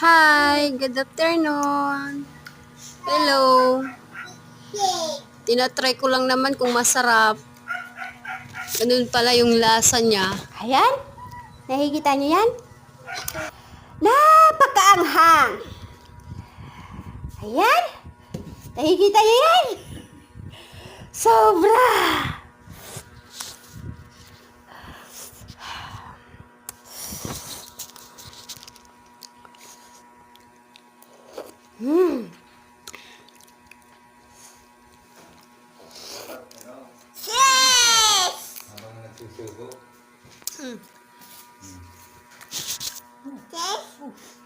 Hi, good afternoon. Hello. Tinatry ko lang naman kung masarap. Ganun pala yung lasa niya. Ayan. Nakikita niyo yan? Napakaanghang. Ayan. Nakikita niyo yan? Sobra. Yes! Habang nagsusugo. Yes!